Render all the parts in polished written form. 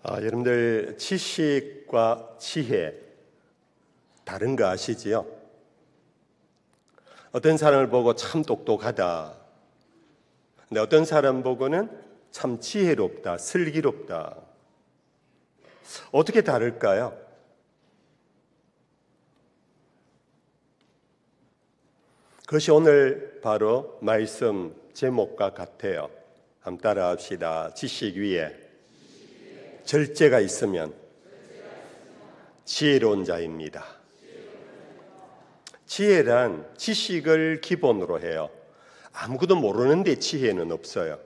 여러분들 지식과 지혜 다른 거 아시지요? 어떤 사람을 보고 참 똑똑하다. 근데 어떤 사람 보고는 참 지혜롭다, 슬기롭다. 어떻게 다를까요? 그것이 오늘 바로 말씀 제목과 같아요. 한번 따라 합시다. 지식 위에 절제가 있으면 지혜로운 자입니다. 지혜란 지식을 기본으로 해요. 아무것도 모르는데 지혜는 없어요.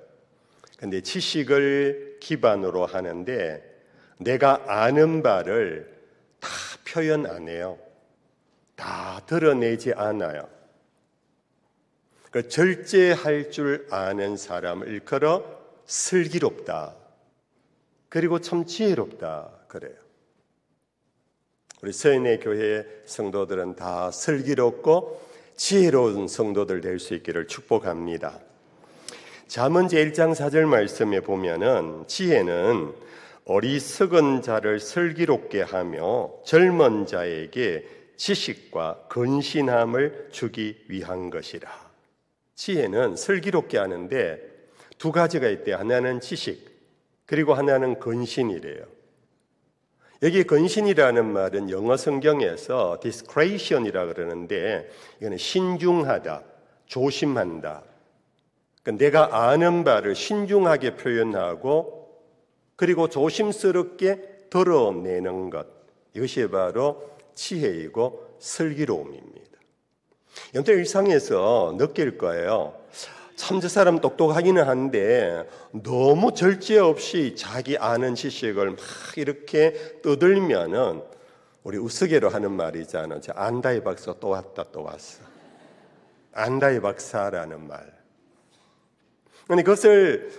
근데 지식을 기반으로 하는데 내가 아는 바를 다 표현 안 해요. 다 드러내지 않아요. 그 절제할 줄 아는 사람을 일컬어 슬기롭다. 그리고 참 지혜롭다 그래요. 우리 서인의 교회 성도들은 다 슬기롭고 지혜로운 성도들 될 수 있기를 축복합니다. 잠언 제1장 4절 말씀에 보면은 지혜는 어리석은 자를 슬기롭게 하며 젊은 자에게 지식과 근신함을 주기 위한 것이라. 지혜는 슬기롭게 하는데 두 가지가 있대요. 하나는 지식, 그리고 하나는 근신이래요. 여기 근신이라는 말은 영어 성경에서 discretion이라 그러는데 이거는 신중하다, 조심한다. 그러니까 내가 아는 바를 신중하게 표현하고 그리고 조심스럽게 드러내는 것. 이것이 바로 지혜이고 슬기로움입니다. 여러분들 일상에서 느낄 거예요. 참 저 사람 똑똑하기는 한데 너무 절제 없이 자기 아는 지식을 막 이렇게 떠들면은 우리 우스개로 하는 말이잖아요. 안다이 박사 또 왔다 또 왔어. 안다이 박사라는 말. 근데 그것을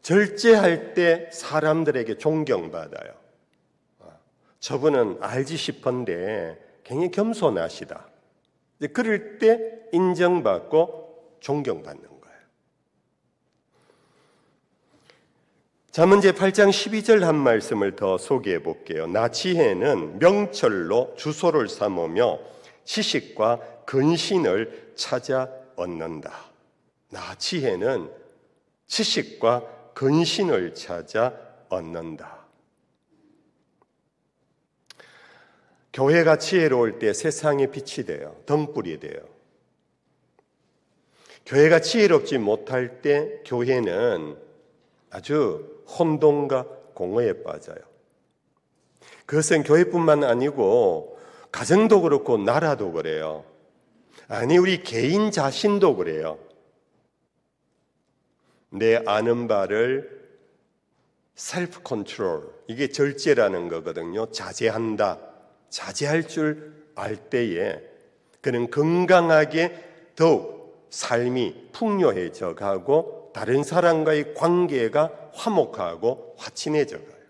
절제할 때 사람들에게 존경받아요. 저분은 알지 싶은데 굉장히 겸손하시다. 그럴 때 인정받고 존경받는 거예요. 잠언 제8장 12절 한 말씀을 더 소개해 볼게요. 나 지혜는 명철로 주소를 삼으며 지식과 근신을 찾아 얻는다. 나 지혜는 지식과 근신을 찾아 얻는다. 교회가 지혜로울 때 세상에 빛이 돼요. 등불이 돼요. 교회가 지혜롭지 못할 때 교회는 아주 혼돈과 공허에 빠져요. 그것은 교회뿐만 아니고 가정도 그렇고 나라도 그래요. 아니 우리 개인 자신도 그래요. 내 아는 바를 셀프 컨트롤, 이게 절제라는 거거든요. 자제한다. 자제할 줄 알 때에 그는 건강하게 더욱 삶이 풍요해져 가고 다른 사람과의 관계가 화목하고 화친해져 가요.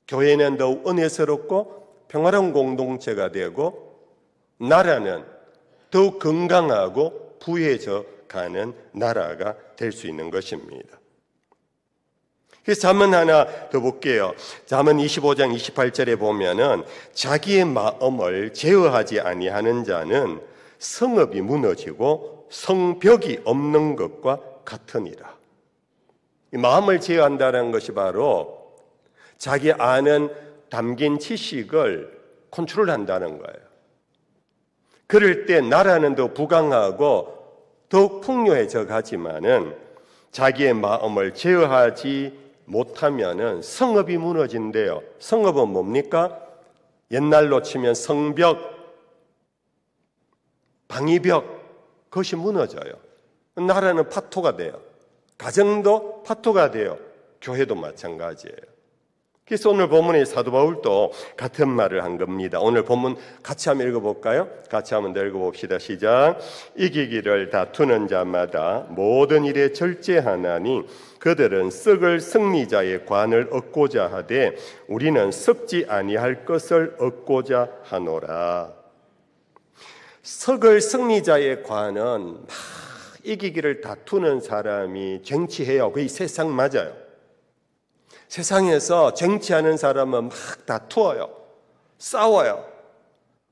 교회는 더욱 은혜스럽고 평화로운 공동체가 되고 나라는 더욱 건강하고 부유해져 가는 나라가 될 수 있는 것입니다. 그래서 잠언 하나 더 볼게요. 잠언 25장 28절에 보면은 자기의 마음을 제어하지 아니하는 자는 성읍이 무너지고 성벽이 없는 것과 같으니라. 이 마음을 제어한다는 것이 바로 자기 아는 담긴 지식을 컨트롤한다는 거예요. 그럴 때 나라는 더 부강하고 더욱 풍요해져 가지만은 자기의 마음을 제어하지 못하면은 성읍이 무너진대요. 성읍은 뭡니까? 옛날로 치면 성벽, 방위벽, 그것이 무너져요. 나라는 파토가 돼요. 가정도 파토가 돼요. 교회도 마찬가지예요. 그래서 오늘 본문의 사도 바울도 같은 말을 한 겁니다. 오늘 본문 같이 한번 읽어볼까요? 같이 한번 읽어봅시다. 시작. 이기기를 다투는 자마다 모든 일에 절제하나니 그들은 썩을 승리자의 관을 얻고자 하되 우리는 썩지 아니할 것을 얻고자 하노라. 썩을 승리자의 관은 막 이기기를 다투는 사람이 쟁취해요. 그게 세상 맞아요. 세상에서 정치하는 사람은 막 다투어요. 싸워요.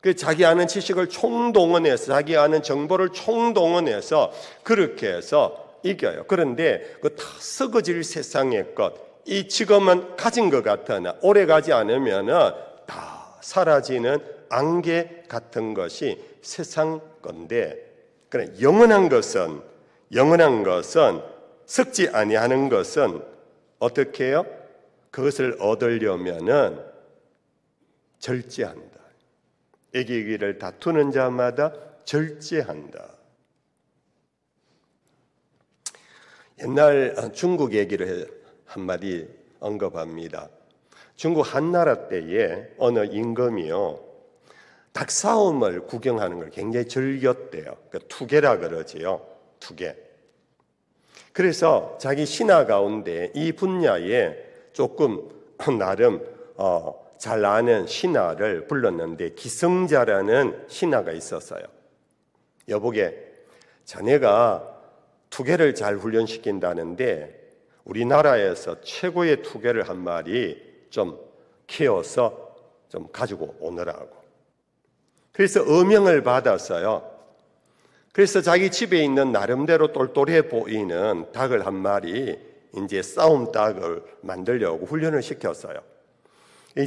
그 자기 아는 지식을 총동원해서, 자기 아는 정보를 총동원해서 그렇게 해서 이겨요. 그런데 그 다 썩어질 세상의 것, 이 지금은 가진 것 같으나 오래 가지 않으면은 다 사라지는 안개 같은 것이 세상 건데, 그래 영원한 것은 썩지 아니하는 것은 어떻게 해요? 그것을 얻으려면은 절제한다. 이기기를 다투는 자마다 절제한다. 옛날 중국 얘기를 한마디 언급합니다. 중국 한나라 때에 어느 임금이요, 닭싸움을 구경하는 걸 굉장히 즐겼대요. 투계라 그러지요. 투계. 그래서 자기 신하 가운데 이 분야에 조금 나름 잘 아는 신하를 불렀는데, 기성자라는 신하가 있었어요. 여보게, 자네가 투계를 잘 훈련시킨다는데 우리나라에서 최고의 투계를 한 마리 좀 키워서 좀 가지고 오느라고. 그래서 어명을 받았어요. 그래서 자기 집에 있는 나름대로 똘똘해 보이는 닭을 한 마리, 이제 싸움 닭을 만들려고 훈련을 시켰어요.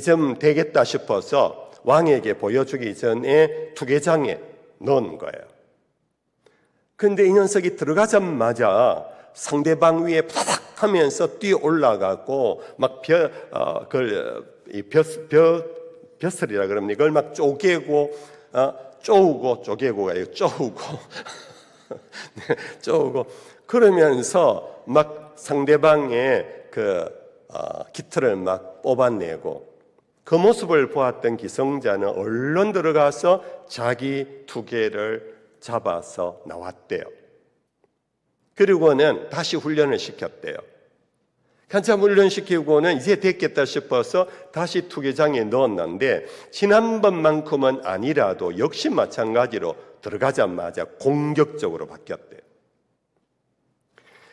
좀 되겠다 싶어서 왕에게 보여주기 전에 투계장에 넣은 거예요. 근데 이 녀석이 들어가자마자 상대방 위에 파닥 하면서 뛰어 올라가고 막 벼슬이라 그럽니다. 이걸 막 쪼개고 쪼개고가 아니고 쪼우고 그러면서 막 상대방의 깃털을 막 뽑아내고, 그 모습을 보았던 기성자는 얼른 들어가서 자기 투계를 잡아서 나왔대요. 그리고는 다시 훈련을 시켰대요. 한참 훈련시키고는 이제 됐겠다 싶어서 다시 투계장에 넣었는데, 지난번만큼은 아니라도 역시 마찬가지로 들어가자마자 공격적으로 바뀌었대요.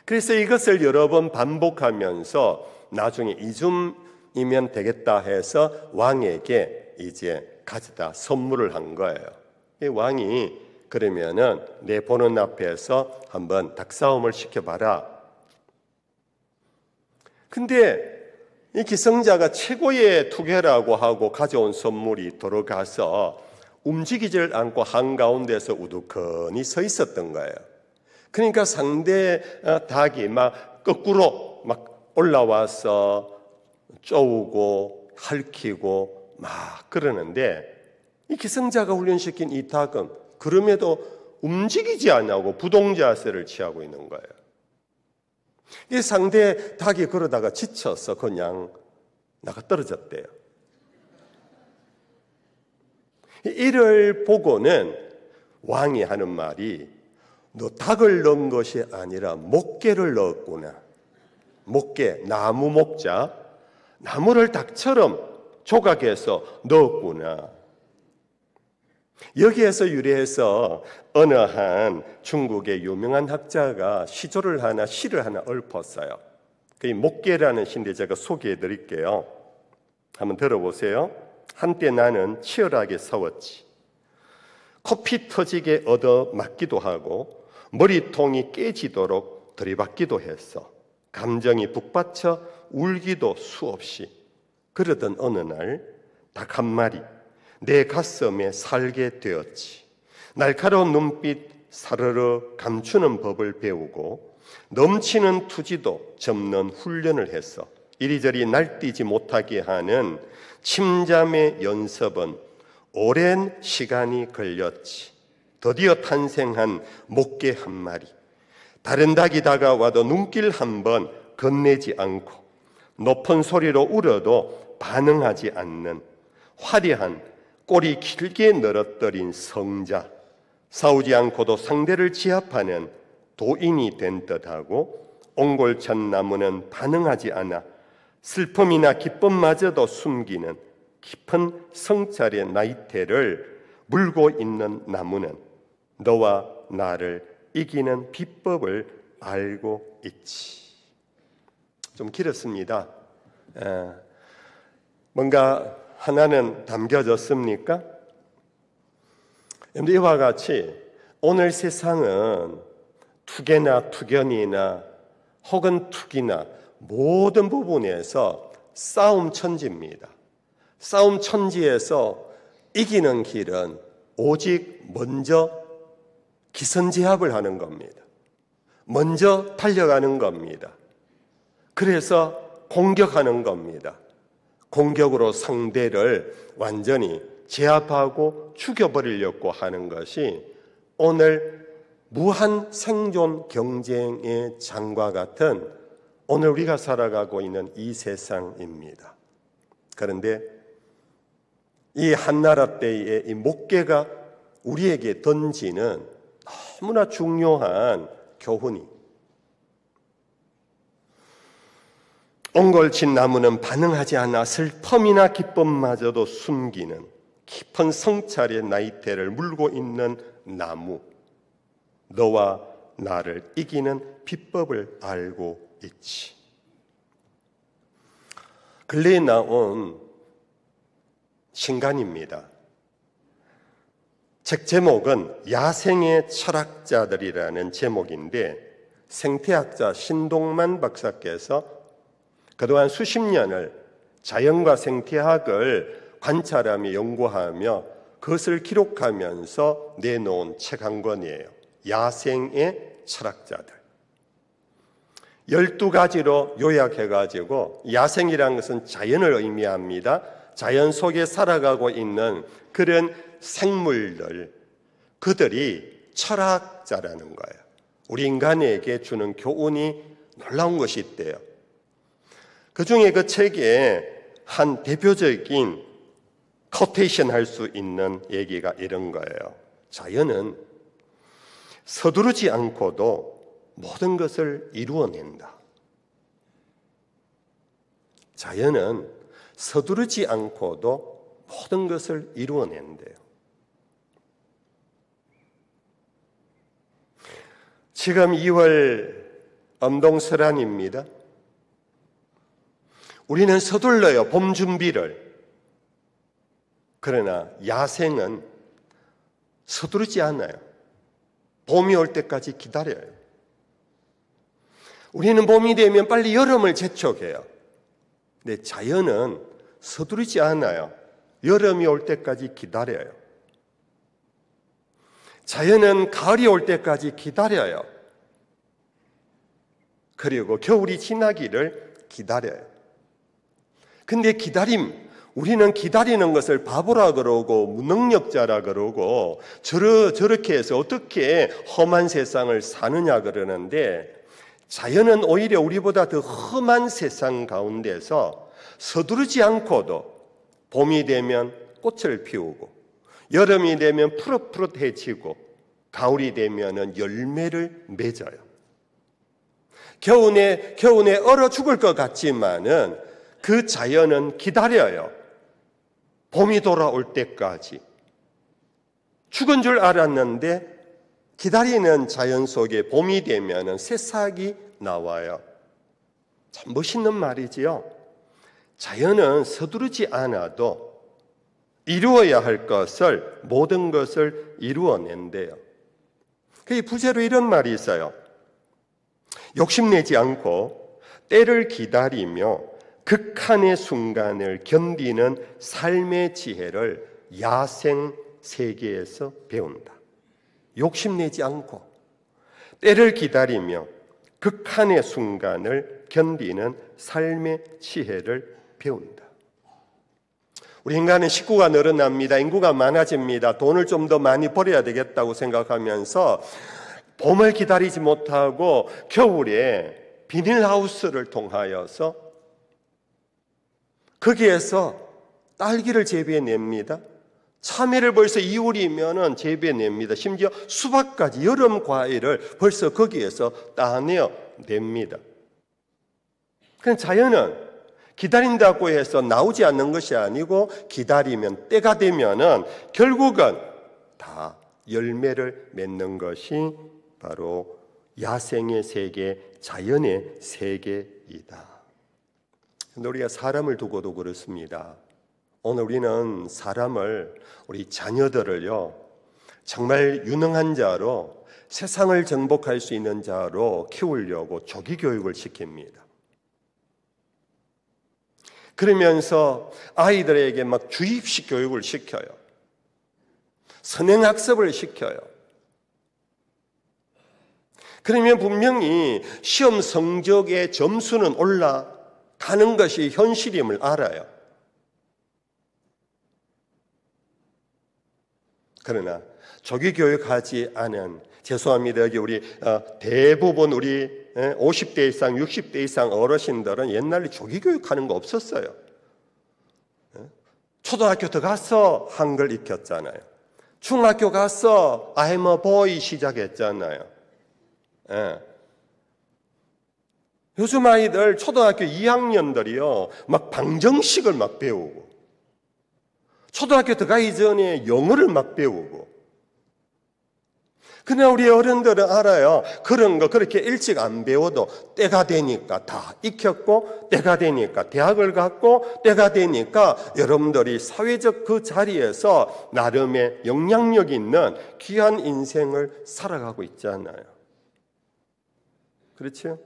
그래서 이것을 여러 번 반복하면서 나중에 이쯤이면 되겠다 해서 왕에게 이제 가져다 선물을 한 거예요. 왕이 그러면은 내 보는 앞에서 한번 닭싸움을 시켜봐라. 근데 이 기성자가 최고의 투계라고 하고 가져온 선물이 들어가서 움직이질 않고 한가운데서 우두커니 서 있었던 거예요. 그러니까 상대 닭이 막 거꾸로 막 올라와서 쪼우고 핥히고 막 그러는데, 이 기성자가 훈련시킨 이 닭은 그럼에도 움직이지 않고 부동자세를 취하고 있는 거예요. 이 상대 닭이 그러다가 지쳐서 그냥 나가 떨어졌대요. 이를 보고는 왕이 하는 말이, 너 닭을 넣은 것이 아니라 목깨를 넣었구나. 목깨, 나무 목자, 나무를 닭처럼 조각해서 넣었구나. 여기에서 유래해서 어느 한 중국의 유명한 학자가 시를 하나 읊었어요. 그 목깨라는 시인데 제가 소개해 드릴게요. 한번 들어보세요. 한때 나는 치열하게 싸웠지. 코피 터지게 얻어 맞기도 하고 머리통이 깨지도록 들이받기도 했어. 감정이 북받쳐 울기도 수없이. 그러던 어느 날 닭 한 마리 내 가슴에 살게 되었지. 날카로운 눈빛 사르르 감추는 법을 배우고 넘치는 투지도 접는 훈련을 했어. 이리저리 날뛰지 못하게 하는 침잠의 연습은 오랜 시간이 걸렸지. 드디어 탄생한 목깨 한 마리. 다른 닭이 다가와도 눈길 한번 건네지 않고 높은 소리로 울어도 반응하지 않는 화려한 꼬리 길게 늘어뜨린 성자. 싸우지 않고도 상대를 지압하는 도인이 된 듯하고 옹골찬 나무는 반응하지 않아 슬픔이나 기쁨마저도 숨기는 깊은 성찰의 나이테를 물고 있는 나무는 너와 나를 이기는 비법을 알고 있지. 좀 길었습니다. 뭔가 하나는 담겨졌습니까? 이와 같이 오늘 세상은 투계나 투견이나 혹은 투기나 모든 부분에서 싸움 천지입니다. 싸움 천지에서 이기는 길은 오직 먼저 기선제압을 하는 겁니다. 먼저 달려가는 겁니다. 그래서 공격하는 겁니다. 공격으로 상대를 완전히 제압하고 죽여버리려고 하는 것이 오늘 무한 생존 경쟁의 장과 같은 오늘 우리가 살아가고 있는 이 세상입니다. 그런데 이 한나라 때의 이 목계가 우리에게 던지는 너무나 중요한 교훈이, 옹골친 나무는 반응하지 않아 슬픔이나 기쁨마저도 숨기는 깊은 성찰의 나이테를 물고 있는 나무, 너와 나를 이기는 비법을 알고 있지. 근래에 나온 신간입니다. 책 제목은 야생의 철학자들이라는 제목인데, 생태학자 신동만 박사께서 그동안 수십 년을 자연과 생태학을 관찰하며 연구하며 그것을 기록하면서 내놓은 책 한 권이에요. 야생의 철학자들. 12가지로 요약해가지고, 야생이라는 것은 자연을 의미합니다. 자연 속에 살아가고 있는 그런 생물들, 그들이 철학자라는 거예요. 우리 인간에게 주는 교훈이 놀라운 것이 있대요. 그 중에 그 책에 한 대표적인 코테이션 할 수 있는 얘기가 이런 거예요. 자연은 서두르지 않고도 모든 것을 이루어낸다. 자연은 서두르지 않고도 모든 것을 이루어낸대요. 지금 2월 엄동설한입니다. 우리는 서둘러요, 봄 준비를. 그러나 야생은 서두르지 않아요. 봄이 올 때까지 기다려요. 우리는 봄이 되면 빨리 여름을 재촉해요. 근데 자연은 서두르지 않아요. 여름이 올 때까지 기다려요. 자연은 가을이 올 때까지 기다려요. 그리고 겨울이 지나기를 기다려요. 근데 우리는 기다리는 것을 바보라 그러고 무능력자라 그러고 저렇게 해서 어떻게 험한 세상을 사느냐 그러는데, 자연은 오히려 우리보다 더 험한 세상 가운데서 서두르지 않고도 봄이 되면 꽃을 피우고, 여름이 되면 푸릇푸릇해지고, 가을이 되면 열매를 맺어요. 겨우내 얼어 죽을 것 같지만은 그 자연은 기다려요. 봄이 돌아올 때까지. 죽은 줄 알았는데 기다리는 자연 속에 봄이 되면 새싹이 나와요. 참 멋있는 말이지요. 자연은 서두르지 않아도 이루어야 할 것을, 모든 것을 이루어낸대요. 그 부제로 이런 말이 있어요. 욕심내지 않고 때를 기다리며 극한의 순간을 견디는 삶의 지혜를 야생 세계에서 배운다. 욕심내지 않고 때를 기다리며 극한의 순간을 견디는 삶의 지혜를 배운다. 우리 인간은 식구가 늘어납니다. 인구가 많아집니다. 돈을 좀 더 많이 벌어야 되겠다고 생각하면서 봄을 기다리지 못하고 겨울에 비닐하우스를 통하여서 거기에서 딸기를 재배해냅니다. 참외를 벌써 2월이면 재배해냅니다. 심지어 수박까지, 여름 과일을 벌써 거기에서 따내어냅니다. 그럼 자연은 기다린다고 해서 나오지 않는 것이 아니고, 기다리면 때가 되면은 결국은 다 열매를 맺는 것이 바로 야생의 세계, 자연의 세계이다. 근데 우리가 사람을 두고도 그렇습니다. 오늘 우리는 사람을, 우리 자녀들을요, 정말 유능한 자로, 세상을 정복할 수 있는 자로 키우려고 조기 교육을 시킵니다. 그러면서 아이들에게 막 주입식 교육을 시켜요. 선행학습을 시켜요. 그러면 분명히 시험 성적의 점수는 올라가는 것이 현실임을 알아요. 그러나 조기 교육하지 않은, 죄송합니다, 여기 우리 대부분 우리 50대 이상, 60대 이상 어르신들은 옛날에 조기 교육하는 거 없었어요. 초등학교 들어가서 한글 익혔잖아요. 중학교 가서 I'm a boy 시작했잖아요. 요즘 아이들 초등학교 2학년들이요, 막 방정식을 막 배우고, 초등학교 들어가기 전에 영어를 막 배우고. 그러나 우리 어른들은 알아요. 그런 거 그렇게 일찍 안 배워도 때가 되니까 다 익혔고, 때가 되니까 대학을 갔고, 때가 되니까 여러분들이 사회적 그 자리에서 나름의 영향력 있는 귀한 인생을 살아가고 있잖아요. 그렇죠?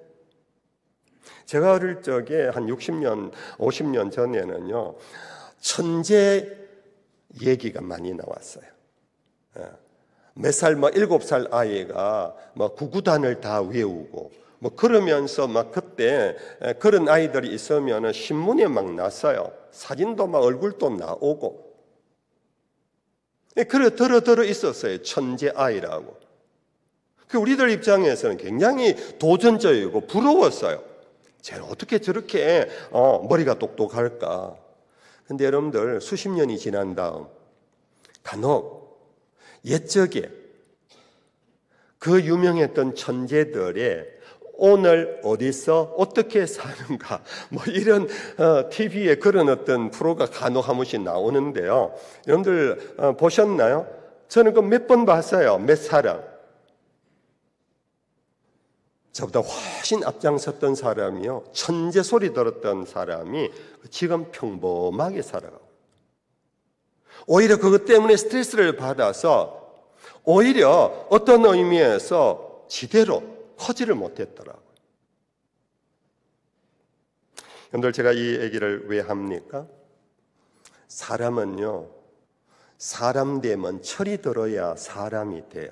제가 어릴 적에 한 60년, 50년 전에는요, 천재 얘기가 많이 나왔어요. 몇 살, 7살 아이가 구구단을 다 외우고, 그러면서 그때 그런 아이들이 있으면 신문에 막 났어요. 사진도 막 얼굴도 나오고. 그래, 들어 있었어요. 천재 아이라고. 우리들 입장에서는 굉장히 도전적이고 부러웠어요. 쟤는 어떻게 저렇게 머리가 똑똑할까? 근데 여러분들, 수십 년이 지난 다음 간혹 옛적에 그 유명했던 천재들의 오늘 어디서 어떻게 사는가, 이런 TV에 그런 어떤 프로가 간혹 한 번씩 나오는데요. 여러분들 보셨나요? 저는 그 몇 번 봤어요. 몇 사람. 저보다 훨씬 앞장섰던 사람이요, 천재 소리 들었던 사람이 지금 평범하게 살아가고, 오히려 그것 때문에 스트레스를 받아서 오히려 어떤 의미에서 지대로 커지를 못했더라고요. 여러분들, 제가 이 얘기를 왜 합니까? 사람은요, 사람 되면 철이 들어야 사람이 돼요.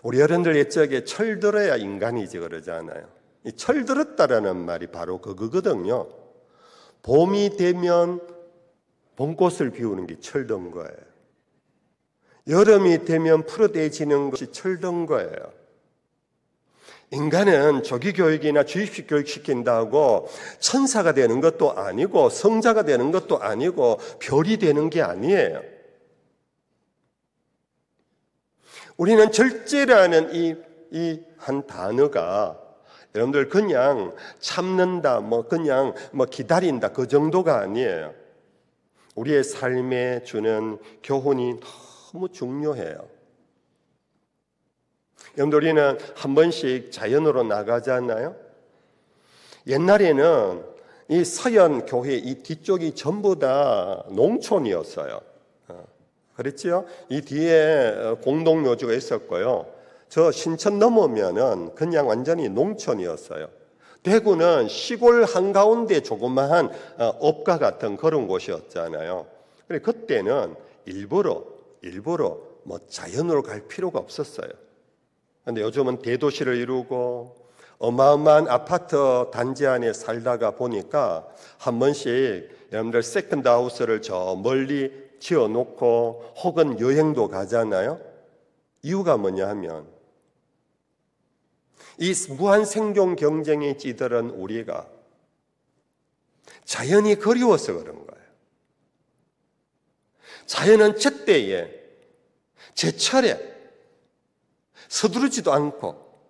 우리 어른들 옛적에 철 들어야 인간이지 그러잖아요. 이 철 들었다라는 말이 바로 그거거든요. 봄이 되면 봄꽃을 피우는 게 철든 거예요. 여름이 되면 푸르대지는 것이 철든 거예요. 인간은 조기 교육이나 주입식 교육 시킨다고 천사가 되는 것도 아니고 성자가 되는 것도 아니고 별이 되는 게 아니에요. 우리는 절제라는 이 한 단어가 여러분들 그냥 참는다, 그냥 기다린다, 그 정도가 아니에요. 우리의 삶에 주는 교훈이 너무 중요해요. 여러분들, 우리는 한 번씩 자연으로 나가잖아요. 옛날에는 이 서현 교회 이 뒤쪽이 전부 다 농촌이었어요. 그랬죠? 이 뒤에 공동묘지가 있었고요. 저 신천 넘으면은 그냥 완전히 농촌이었어요. 대구는 시골 한가운데 조그마한 읍과 같은 그런 곳이었잖아요. 그때는 일부러 자연으로 갈 필요가 없었어요. 그런데 요즘은 대도시를 이루고 어마어마한 아파트 단지 안에 살다가 보니까 한 번씩 여러분들 세컨드 하우스를 저 멀리 지어놓고 혹은 여행도 가잖아요. 이유가 뭐냐 하면 이 무한 생존 경쟁에 찌들은 우리가 자연이 그리워서 그런 거예요. 자연은 제때에 제철에 서두르지도 않고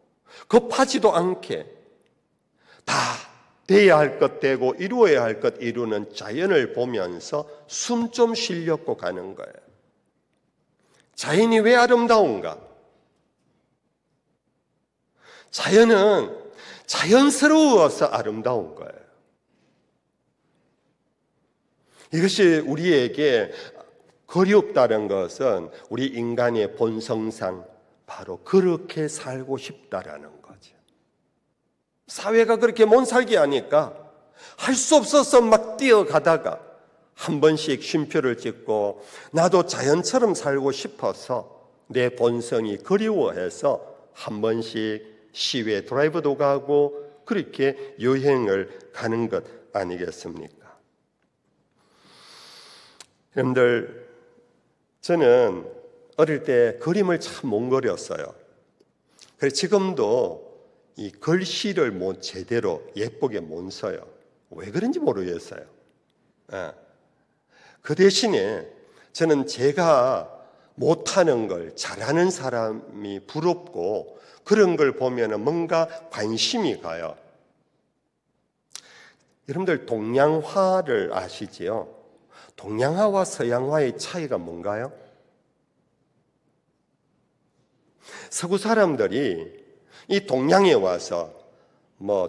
급하지도 않게 다 돼야 할 것 되고 이루어야 할 것 이루는 자연을 보면서 숨 좀 쉬려고 가는 거예요. 자연이 왜 아름다운가? 자연은 자연스러워서 아름다운 거예요. 이것이 우리에게 그리웠다는 것은 우리 인간의 본성상 바로 그렇게 살고 싶다라는 거죠. 사회가 그렇게 못 살게 하니까 할 수 없어서 막 뛰어가다가 한 번씩 쉼표를 찍고 나도 자연처럼 살고 싶어서 내 본성이 그리워해서 한 번씩 시외 드라이브도 가고 그렇게 여행을 가는 것 아니겠습니까? 여러분들, 저는 어릴 때 그림을 참 못 그렸어요. 그래서 지금도 이 글씨를 제대로 예쁘게 못 써요. 왜 그런지 모르겠어요. 그 대신에 저는 제가 못하는 걸 잘하는 사람이 부럽고 그런 걸 보면 뭔가 관심이 가요. 여러분들 동양화를 아시지요? 동양화와 서양화의 차이가 뭔가요? 서구 사람들이 이 동양에 와서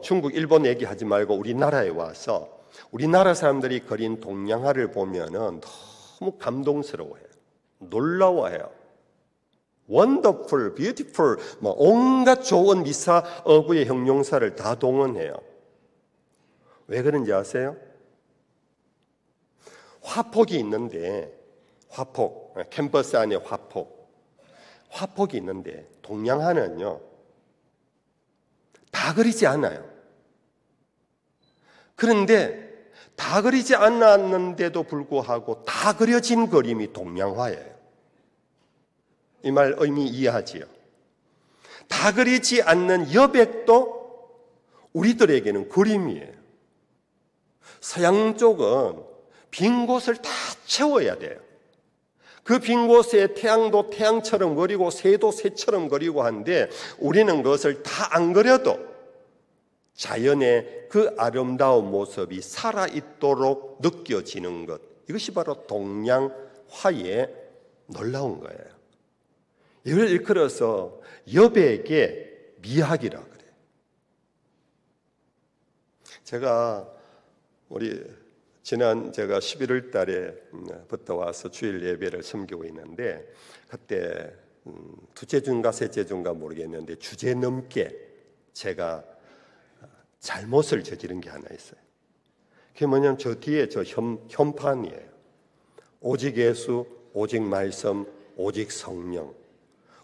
중국, 일본 얘기하지 말고 우리나라에 와서 우리나라 사람들이 그린 동양화를 보면은 너무 감동스러워해요. 놀라워해요. wonderful, beautiful, 온갖 좋은 미사, 어구의 형용사를 다 동원해요. 왜 그런지 아세요? 화폭이 있는데, 캠퍼스 안에 화폭이 있는데, 동양화는요, 다 그리지 않아요. 그런데 다 그리지 않았는데도 불구하고 다 그려진 그림이 동양화예요. 이 말 의미 이해하지요? 다 그리지 않는 여백도 우리들에게는 그림이에요. 서양 쪽은 빈 곳을 다 채워야 돼요. 그 빈 곳에 태양도 태양처럼 그리고 새도 새처럼 그리고 한데 우리는 그것을 다 안 그려도 자연의 그 아름다운 모습이 살아있도록 느껴지는 것, 이것이 바로 동양화의 놀라운 거예요. 이걸 일컬어서 여백의 미학이라 그래요. 제가 제가 11월 달에부터 와서 주일 예배를 섬기고 있는데 그때 두째 주인가 셋째 주인가 모르겠는데 주제 넘게 제가 잘못을 저지른 게 하나 있어요. 그게 뭐냐면 저 뒤에 저 현판이에요. 오직 예수, 오직 말씀, 오직 성령.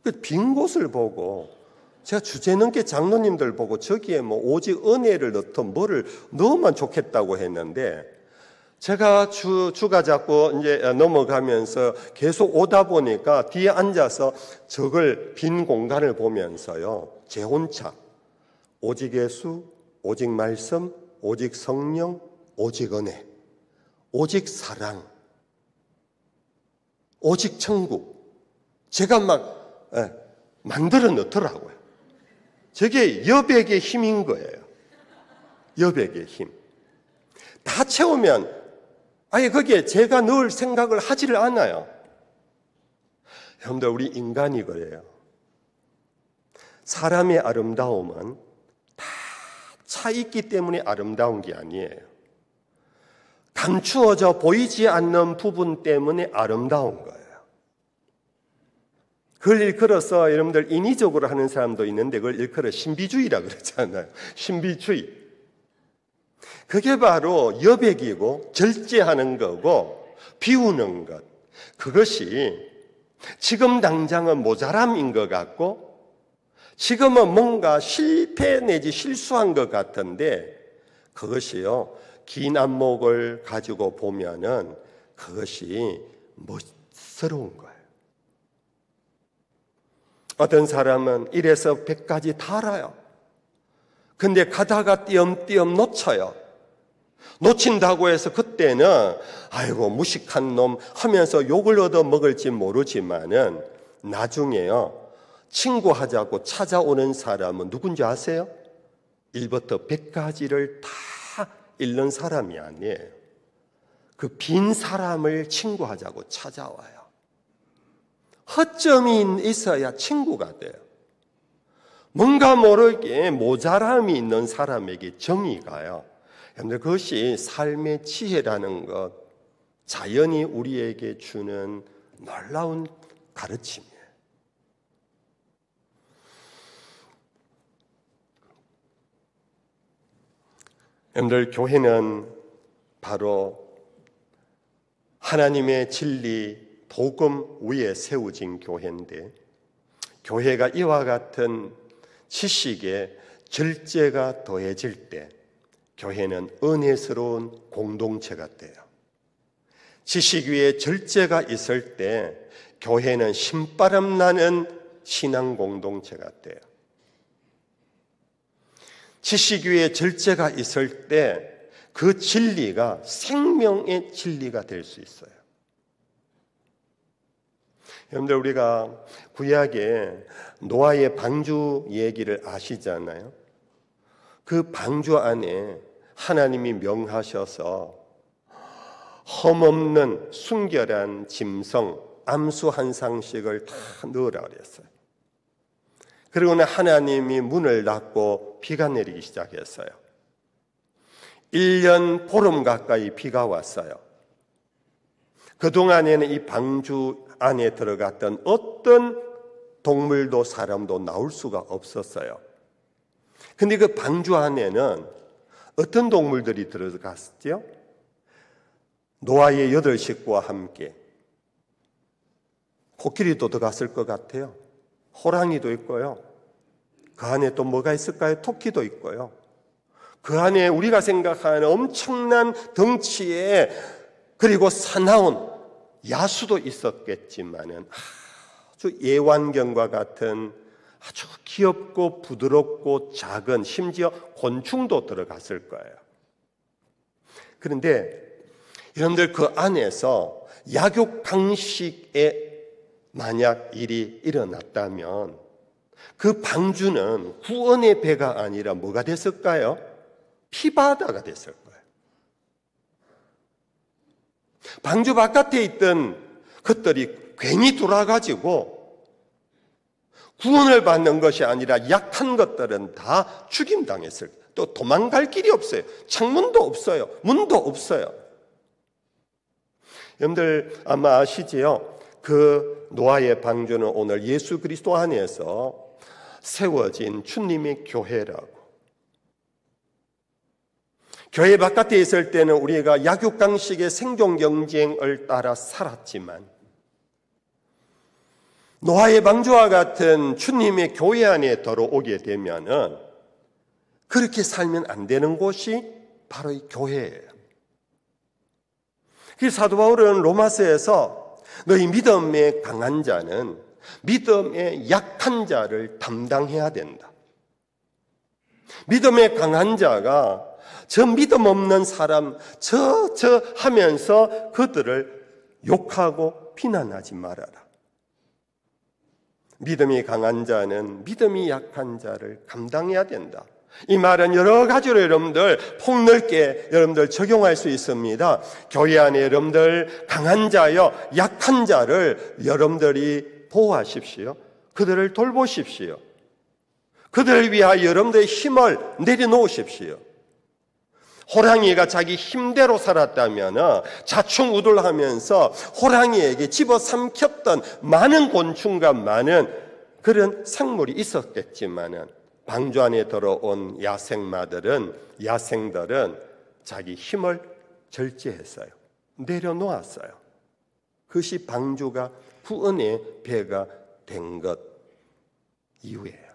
그 빈 곳을 보고 제가 주제 넘게 장로님들 보고 저기에 오직 은혜를 넣던 뭐를 넣으면 좋겠다고 했는데 제가 주가 자꾸 이제 넘어가면서 계속 오다 보니까 뒤에 앉아서 저걸 빈 공간을 보면서요, 제 혼자 오직 예수, 오직 말씀, 오직 성령, 오직 은혜, 오직 사랑, 오직 천국, 제가 막 만들어 넣더라고요. 저게 여백의 힘인 거예요. 여백의 힘. 다 채우면 아예 거기에 제가 넣을 생각을 하지를 않아요. 여러분들, 우리 인간이 그래요. 사람의 아름다움은 다 차 있기 때문에 아름다운 게 아니에요. 감추어져 보이지 않는 부분 때문에 아름다운 거예요. 그걸 일컬어서 여러분들 인위적으로 하는 사람도 있는데 그걸 일컬어 신비주의라 그러잖아요. 신비주의. 그게 바로 여백이고 절제하는 거고 비우는 것. 그것이 지금 당장은 모자람인 것 같고 지금은 뭔가 실패 내지 실수한 것 같은데 그것이요, 긴 안목을 가지고 보면은 그것이 멋스러운 거예요. 어떤 사람은 1에서 100까지 다 알아요. 근데 가다가 띄엄띄엄 놓쳐요. 놓친다고 해서 그때는 아이고 무식한 놈 하면서 욕을 얻어 먹을지 모르지만은 나중에요, 친구하자고 찾아오는 사람은 누군지 아세요? 1부터 100까지를 다 읽는 사람이 아니에요. 그 빈 사람을 친구하자고 찾아와요. 허점이 있어야 친구가 돼요. 뭔가 모르게 모자람이 있는 사람에게 정이 가요. 그런데 그것이 삶의 지혜라는 것, 자연이 우리에게 주는 놀라운 가르침이에요. 여러분들, 교회는 바로 하나님의 진리, 복음 위에 세워진 교회인데, 교회가 이와 같은 지식에 절제가 더해질 때 교회는 은혜스러운 공동체가 돼요. 지식 위에 절제가 있을 때 교회는 신바람 나는 신앙 공동체가 돼요. 지식 위에 절제가 있을 때 그 진리가 생명의 진리가 될 수 있어요. 여러분들, 우리가 구약에 노아의 방주 얘기를 아시잖아요. 그 방주 안에 하나님이 명하셔서 험없는 순결한 짐승, 암수 한 상씩을 다 넣으라 그랬어요. 그리고는 하나님이 문을 닫고 비가 내리기 시작했어요. 1년 보름 가까이 비가 왔어요. 그동안에는 이 방주 안에 들어갔던 어떤 동물도 사람도 나올 수가 없었어요. 근데 그 방주 안에는 어떤 동물들이 들어갔었죠? 노아의 8 식구와 함께 코끼리도 들어갔을 것 같아요. 호랑이도 있고요. 그 안에 또 뭐가 있을까요? 토끼도 있고요. 그 안에 우리가 생각하는 엄청난 덩치에 그리고 사나운 야수도 있었겠지만은 아주 애완견과 같은 아주 귀엽고 부드럽고 작은 심지어 곤충도 들어갔을 거예요. 그런데 여러분들, 그 안에서 약육강식에 만약 일이 일어났다면 그 방주는 구원의 배가 아니라 뭐가 됐을까요? 피바다가 됐을 거예요. 방주 바깥에 있던 것들이 괜히 돌아가지고 구원을 받는 것이 아니라 약한 것들은 다 죽임당했을 거예요. 또 도망갈 길이 없어요. 창문도 없어요. 문도 없어요. 여러분들 아마 아시지요? 그 노아의 방주는 오늘 예수 그리스도 안에서 세워진 주님의 교회라고. 교회 바깥에 있을 때는 우리가 약육강식의 생존 경쟁을 따라 살았지만 노아의 방주와 같은 주님의 교회 안에 들어오게 되면은 그렇게 살면 안 되는 곳이 바로 이 교회예요. 그래서 사도 바울은 로마서에서 너희 믿음의 강한 자는 믿음의 약한 자를 담당해야 된다. 믿음의 강한 자가 저 믿음 없는 사람 저 하면서 그들을 욕하고 비난하지 말아라. 믿음이 강한 자는 믿음이 약한 자를 감당해야 된다. 이 말은 여러 가지로 여러분들 폭넓게 여러분들 적용할 수 있습니다. 교회 안에 여러분들 강한 자여 약한 자를 여러분들이 보호하십시오. 그들을 돌보십시오. 그들을 위하여 여러분들의 힘을 내려놓으십시오. 호랑이가 자기 힘대로 살았다면 자충우돌하면서 호랑이에게 집어삼켰던 많은 곤충과 많은 그런 생물이 있었겠지만 방주 안에 들어온 야생들은 자기 힘을 절제했어요. 내려놓았어요. 그것이 방주가 구원의 배가 된 것 이후에요.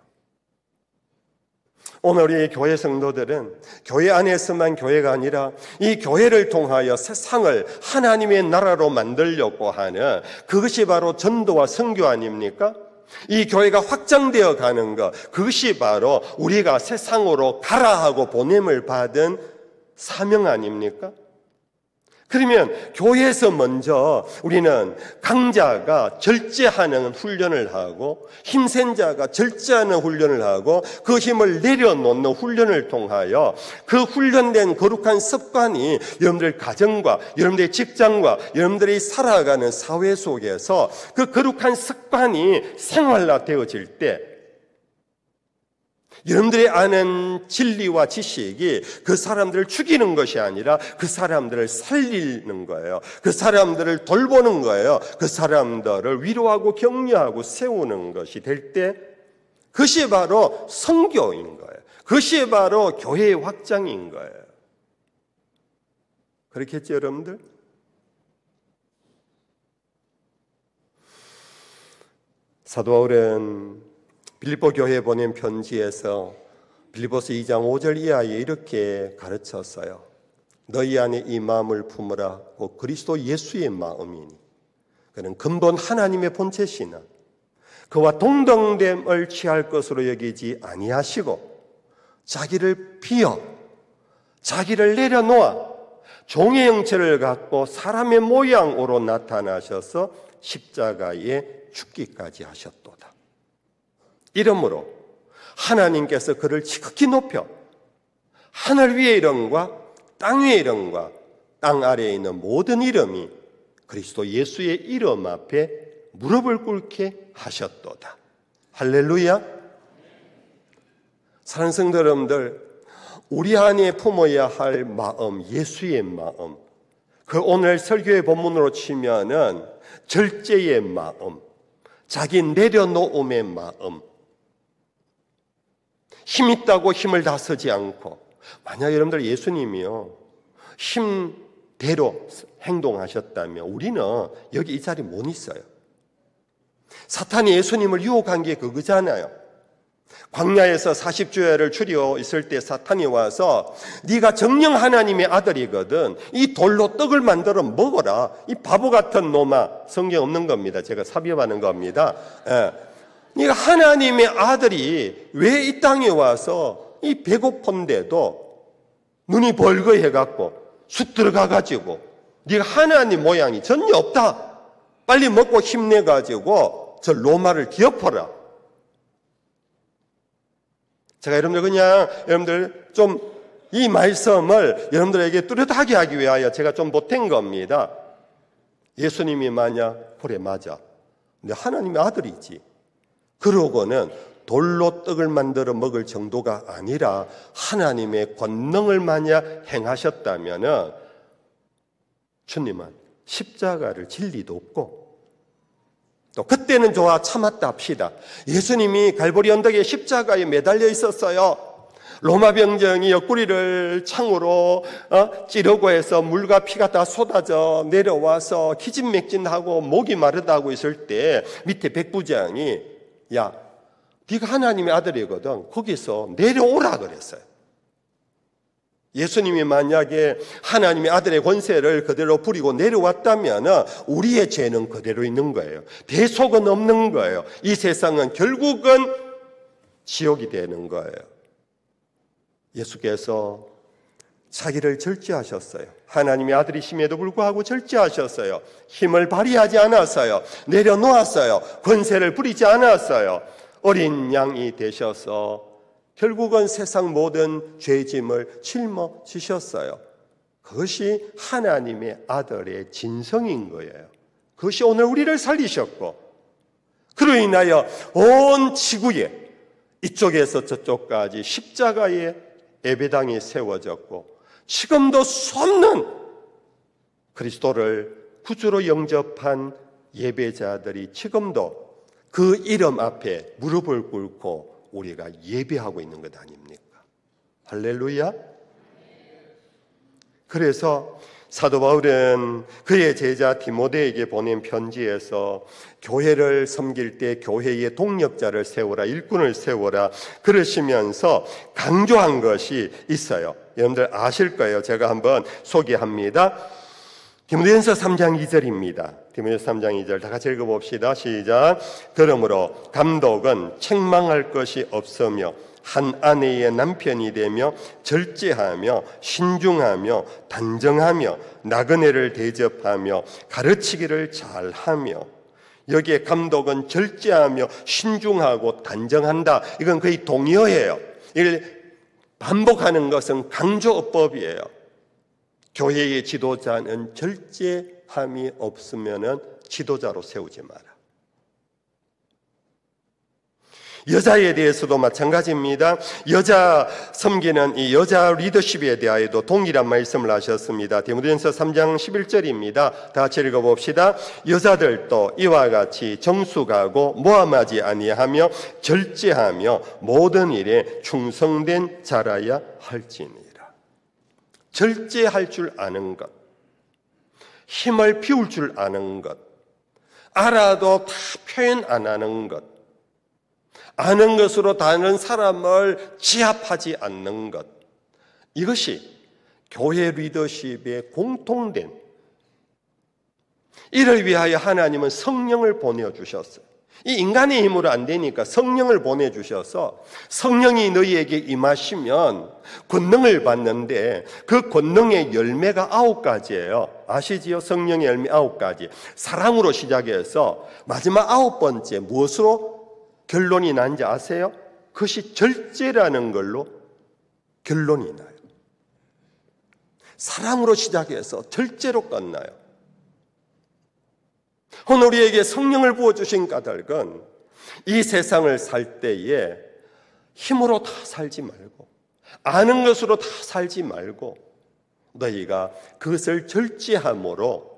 오늘 우리 교회 성도들은 교회 안에서만 교회가 아니라 이 교회를 통하여 세상을 하나님의 나라로 만들려고 하는 그것이 바로 전도와 선교 아닙니까? 이 교회가 확장되어 가는 것, 그것이 바로 우리가 세상으로 가라 하고 보냄을 받은 사명 아닙니까? 그러면 교회에서 먼저 우리는 강자가 절제하는 훈련을 하고 힘센 자가 절제하는 훈련을 하고 그 힘을 내려놓는 훈련을 통하여 그 훈련된 거룩한 습관이 여러분들 가정과 여러분들의 직장과 여러분들이 살아가는 사회 속에서 그 거룩한 습관이 생활화되어질 때 여러분들이 아는 진리와 지식이 그 사람들을 죽이는 것이 아니라 그 사람들을 살리는 거예요. 그 사람들을 돌보는 거예요. 그 사람들을 위로하고 격려하고 세우는 것이 될 때 그것이 바로 선교인 거예요. 그것이 바로 교회의 확장인 거예요. 그렇겠죠, 여러분들? 사도 바울은 빌립보 교회에 보낸 편지에서 빌립보서 2장 5절 이하에 이렇게 가르쳤어요. 너희 안에 이 마음을 품으라. 곧 그리스도 예수의 마음이니 그는 근본 하나님의 본체시나 그와 동등됨을 취할 것으로 여기지 아니하시고 자기를 비어 자기를 내려놓아 종의 형체를 갖고 사람의 모양으로 나타나셔서 십자가에 죽기까지 하셨도다. 이러므로 하나님께서 그를 지극히 높여 하늘 위의 이름과 땅 위의 이름과 땅 아래에 있는 모든 이름이 그리스도 예수의 이름 앞에 무릎을 꿇게 하셨도다. 할렐루야. 사랑하는 성도 여러분들, 우리 안에 품어야 할 마음, 예수의 마음, 그 오늘 설교의 본문으로 치면은 절제의 마음, 자기 내려놓음의 마음, 힘 있다고 힘을 다 쓰지 않고, 만약 여러분들 예수님이요 힘대로 행동하셨다면 우리는 여기 이 자리에 못 있어요. 사탄이 예수님을 유혹한 게 그거잖아요. 광야에서 40주야를 추리어 있을 때 사탄이 와서 네가 정령 하나님의 아들이거든 이 돌로 떡을 만들어 먹어라. 이 바보 같은 놈아. 성경 없는 겁니다. 제가 삽입하는 겁니다. 네가 하나님의 아들이 왜 이 땅에 와서 이 배고픈데도 눈이 벌거해갖고 쑥 들어가가지고 네가 하나님 모양이 전혀 없다. 빨리 먹고 힘내가지고 저 로마를 뒤엎어라. 제가 여러분들 좀 이 말씀을 여러분들에게 뚜렷하게 하기 위하여 제가 좀 보탠 겁니다. 예수님이 만약 그래 맞아. 근데 하나님의 아들이지. 그러고는 돌로 떡을 만들어 먹을 정도가 아니라 하나님의 권능을 만약 행하셨다면은 주님은 십자가를 질 리도 없고 또 그때는 좋아 참았다 합시다. 예수님이 갈보리 언덕에 십자가에 매달려 있었어요. 로마 병정이 옆구리를 창으로 찌르고 해서 물과 피가 다 쏟아져 내려와서 기진맥진하고 목이 마르다고 있을 때 밑에 백부장이 야, 네가 하나님의 아들이거든. 거기서 내려오라 그랬어요. 예수님이 만약에 하나님의 아들의 권세를 그대로 부리고 내려왔다면 우리의 죄는 그대로 있는 거예요. 대속은 없는 거예요. 이 세상은 결국은 지옥이 되는 거예요. 예수께서 자기를 절제하셨어요. 하나님의 아들이심에도 불구하고 절제하셨어요. 힘을 발휘하지 않았어요. 내려놓았어요. 권세를 부리지 않았어요. 어린 양이 되셔서 결국은 세상 모든 죄짐을 짊어지셨어요. 그것이 하나님의 아들의 진성인 거예요. 그것이 오늘 우리를 살리셨고 그로 인하여 온 지구에 이쪽에서 저쪽까지 십자가의 예배당이 세워졌고 지금도 수없는 그리스도를 구주로 영접한 예배자들이 지금도 그 이름 앞에 무릎을 꿇고 우리가 예배하고 있는 것 아닙니까? 할렐루야. 그래서 사도 바울은 그의 제자 디모데에게 보낸 편지에서 교회를 섬길 때 교회의 동력자를 세워라, 일꾼을 세워라 그러시면서 강조한 것이 있어요. 여러분들 아실 거예요. 제가 한번 소개합니다. 디모데전서 3장 2절입니다. 디모데전서 3장 2절 다 같이 읽어봅시다. 시작. 그러므로 감독은 책망할 것이 없으며 한 아내의 남편이 되며 절제하며 신중하며 단정하며 나그네를 대접하며 가르치기를 잘하며 여기에 감독은 절제하며 신중하고 단정한다. 이건 거의 동의어예요. 이걸 반복하는 것은 강조어법이에요. 교회의 지도자는 절제함이 없으면 지도자로 세우지 마라. 여자에 대해서도 마찬가지입니다. 여자 섬기는 이 여자 리더십에 대하여도 동일한 말씀을 하셨습니다. 디모데전서 3장 11절입니다. 다 같이 읽어봅시다. 여자들도 이와 같이 정숙하고 모함하지 아니하며 절제하며 모든 일에 충성된 자라야 할지니라. 절제할 줄 아는 것, 힘을 피울 줄 아는 것, 알아도 다 표현 안 하는 것, 아는 것으로 다른 사람을 제압하지 않는 것, 이것이 교회 리더십의 공통된, 이를 위하여 하나님은 성령을 보내주셨어요. 이 인간의 힘으로 안 되니까 성령을 보내주셔서 성령이 너희에게 임하시면 권능을 받는데 그 권능의 열매가 9가지예요. 아시지요? 성령의 열매 9가지. 사랑으로 시작해서 마지막 9번째 무엇으로 결론이 난지 아세요? 그것이 절제라는 걸로 결론이 나요. 사랑으로 시작해서 절제로 끝나요. 오늘 우리에게 성령을 부어주신 까닭은 이 세상을 살 때에 힘으로 다 살지 말고, 아는 것으로 다 살지 말고, 너희가 그것을 절제함으로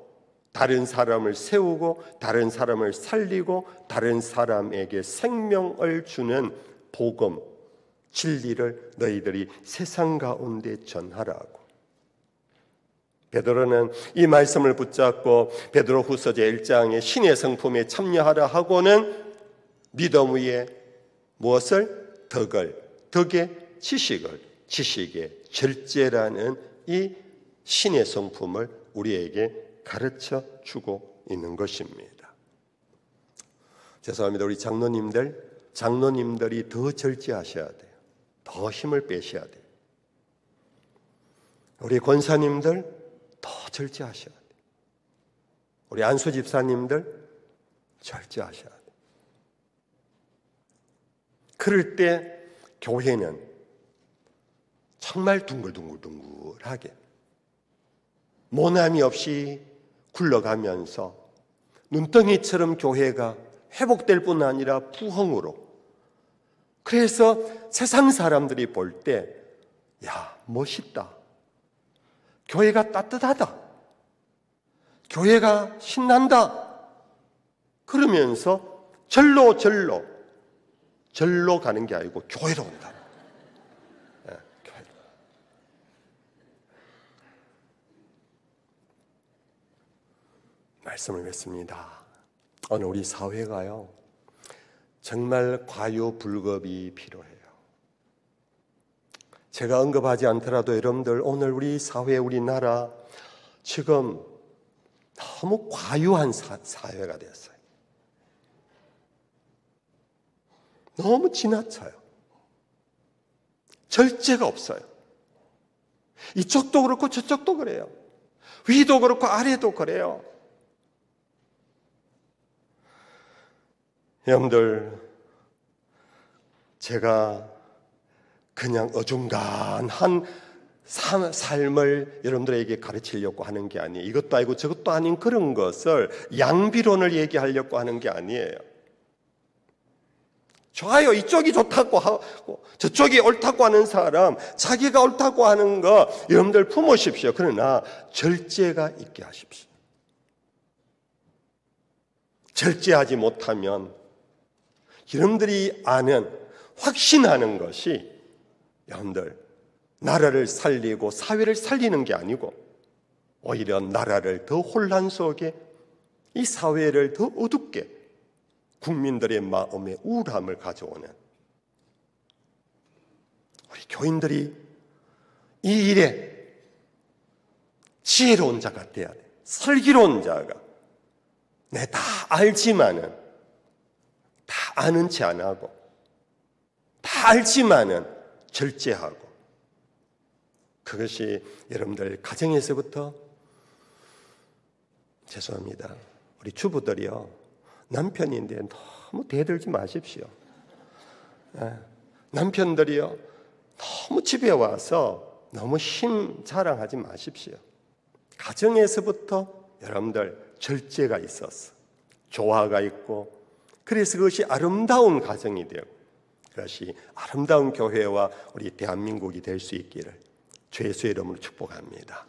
다른 사람을 세우고 다른 사람을 살리고 다른 사람에게 생명을 주는 복음, 진리를 너희들이 세상 가운데 전하라고. 베드로는 이 말씀을 붙잡고 베드로후서 제1장의 신의 성품에 참여하라 하고는 믿음 위에 무엇을? 덕의 지식을, 지식의 절제라는 이 신의 성품을 우리에게 가르쳐 주고 있는 것입니다. 죄송합니다. 우리 장로님들이 더 절제하셔야 돼요. 더 힘을 빼셔야 돼요. 우리 권사님들 더 절제하셔야 돼요. 우리 안수 집사님들 절제하셔야 돼요. 그럴 때 교회는 정말 둥글둥글하게 모남이 없이 굴러가면서 눈덩이처럼 교회가 회복될 뿐 아니라 부흥으로, 그래서 세상 사람들이 볼 때 야, 멋있다, 교회가 따뜻하다, 교회가 신난다, 그러면서 절로 가는 게 아니고 교회로 온다. 말씀을 맺습니다. 오늘 우리 사회가요, 정말 과유불급이 필요해요. 제가 언급하지 않더라도 여러분들, 오늘 우리 사회, 우리나라 지금 너무 과유한 사회가 됐어요. 너무 지나쳐요. 절제가 없어요. 이쪽도 그렇고 저쪽도 그래요. 위도 그렇고 아래도 그래요. 여러분들, 제가 그냥 어중간한 삶을 여러분들에게 가르치려고 하는 게 아니에요. 이것도 아니고 저것도 아닌 그런 것을 양비론을 얘기하려고 하는 게 아니에요. 좋아요, 이쪽이 좋다고 하고 저쪽이 옳다고 하는 사람, 자기가 옳다고 하는 거 여러분들 품으십시오. 그러나 절제가 있게 하십시오. 절제하지 못하면 여러분들이 아는, 확신하는 것이 여러분들 나라를 살리고 사회를 살리는 게 아니고 오히려 나라를 더 혼란 속에, 이 사회를 더 어둡게, 국민들의 마음에 우울함을 가져오는, 우리 교인들이 이 일에 지혜로운 자가 돼야 돼. 슬기로운 자가. 내 다 알지만은 다 아는 체 안 하고, 다 알지만은 절제하고, 그것이 여러분들 가정에서부터, 죄송합니다, 우리 주부들이요, 남편인데 너무 대들지 마십시오. 남편들이요, 너무 집에 와서 너무 힘 자랑하지 마십시오. 가정에서부터 여러분들 절제가 있었어, 조화가 있고, 그래서 그것이 아름다운 가정이 되고, 그것이 아름다운 교회와 우리 대한민국이 될 수 있기를 주 예수의 이름으로 축복합니다.